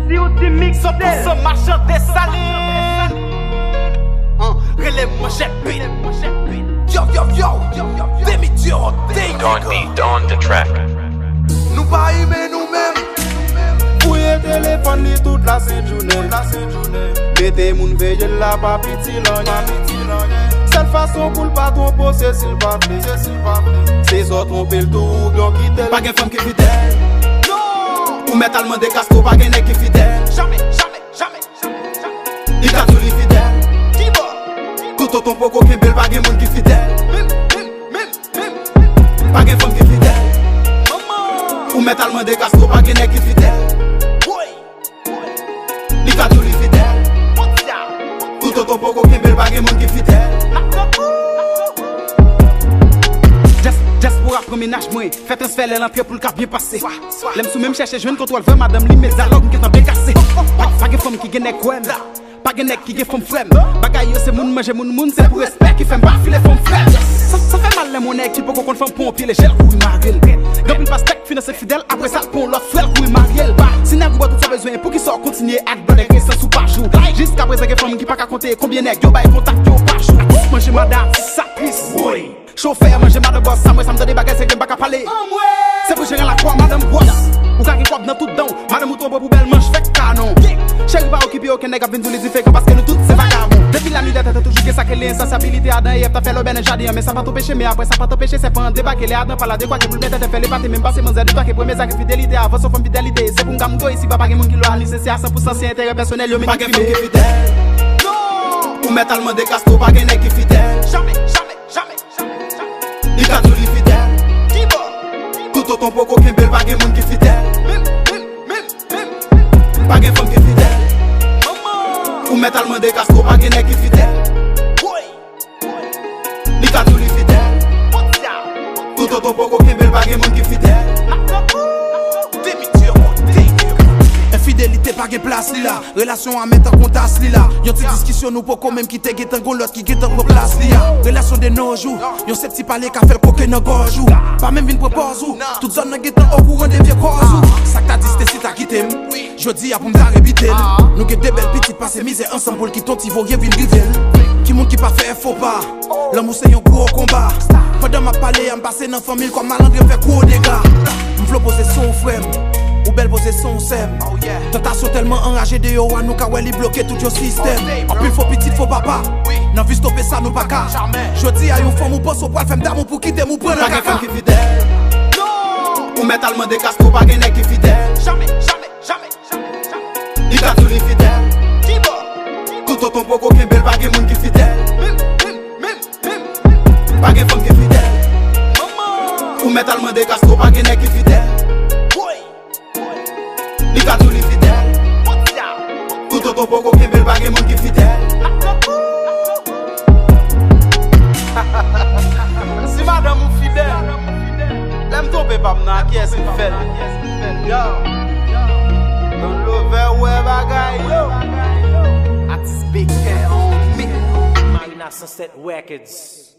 Si ou ti mix 100% marchand des salines. Relève-moi, j'ai pile. Yo, yo, yo, demi-dieu, Don beat on the track. nous pas aimer nous-mêmes. Fouye téléphone li toute la sainte journée. Mettez moun veille la pa piti l'ogné. Seule façon pour le patron poser s'il pas pli. C'est autres tromper le tout bien quitter. Pas gen femme qui fidèle. Non, Ou mettre allemand des casco pas gen nèg qui fidèle. jamais. Li ka tout li fidèle. Qui va? Tout autant pour qu'aucun bel pas gen moun qui fidèle. Pas gen femme qui fidèle. Maman, Ou mettre allemand des casco pas gen nèg qui fidèle. boy, Li ka tout li fidèle. what's up? Tout autant pour qu'aucun bel pas gen moun qui fidèle. Just pour apprendre ménage moi, fait transfert l'entrée pour le cap bien passé. L'aime sous même chercher jeune contrôle vrai madame li mes dialogue qui est bien cassé. Pas de femme qui gagne quoi là. Pas de nèg qui gagne femme frère. Bagay yo c'est moun manger moun c'est pour respect qui fait pas filer femme frère. Ça fait mal les mon qui peut qu'on femme pompier les gel couille maril. Gambin pas steak finance fidèle après ça pour l'autre frère couille maril. Si n'a pas tout ça besoin pour qu'il soit continuer à donner sans sous pas jour. Jusqu'à présent que femme qui pas qu'à compter combien nèg yo bail contact yo pas jour. Manger madame ça pisse. Oui. Chauffeur, manger madame boss, ça me donne des bagages, c'est que je ne peux pas parler. C'est pour gérer la croix, madame boss. Ou quand il coupe dans tout dedans, madame ou tombe pour belle manche, fait canon. Chérie va occuper aucun nègre à venir tous les différents parce que nous tous c'est vagabond. Depuis la nuit d'être toujours que ça que l'insensibilité à dans et t'as fait le ben jardin, mais ça va t'empêcher, mais après ça va t'empêcher, c'est pas un débat que les adans pas la de quoi que vous le mettez, fait les parties, même pas c'est mon zèle de toi qui premier ça fidélité avant son femme fidélité. C'est pour gamgo ici, pas de monde qui l'a licencié à 100% c'est intérêt personnel, yo mais Pas gen femme qui fidèle. Non, Ou mettre allemand des casco pas gen nèg qui fidèle. jamais. Li ka tout li fidèle. Qui va? Tout autant pour qu'aucun bel pas gen moun qui fidèle. Pas gen femme qui fidèle. Maman, Ou mettre allemand des casco pas gen nèg qui fidèle. boy, Li ka tout li fidèle. what's up? Tout autant pour qu'aucun bel pas gen moun qui fidèle. Demi-dieu, Infidélité pas gen place li la. Relation à mettre en contact li la. Yon ti discussion nous pour quand même quitter getan gon l'autre qui getan replace li ya. Relation de nos jours. Yon se petit parler qu'a fait le coquin dans gorge ou. Pas même vin propose ou. Toute zone nan getan au courant des vieux cause ou. Ça t'a dit c'était si t'as quitté. Jodi a pour m'ta rebiter. Nous get des belles petites passer misère ensemble pour qui ton ti vaut rien vin rivel. Qui moun qui pas fait faux pas. L'amour c'est un gros combat. Pendant ma parler en passer dans famille comme malandre fait gros dégâts. M'vlo poser son frère. Ou belle posé son sem. Tentation tellement enragée de yo à nous ka li bloqué tout your système. En plus faut petit faut papa. Nan vu stopper ça nous pas ka. Jodi a yon femme ou boss au poil femme d'amour pour quitter mou prendre Pas la gen femme caca. qui fidèle. non, Ou mettre allemand des casco pas gen nèg qui fidèle. jamais. Li ka tout li fidèle. Qui va? Tout autant pour qu'aucun bel pas gen moun qui fidèle. Pas gen femme qui fidèle. Maman, Ou mettre allemand des casco pas gen nèg qui fidèle. boy, Li ka tout li fidèle. what's up? Tout autant pour qu'aucun bel pas gen moun qui fidèle. Si madame ou fidèle, l'aime tomber pas m'na qui est-ce qu'il fait? Yo, dans l'over bagay yo. Artist big on me. Marina Sunset Records.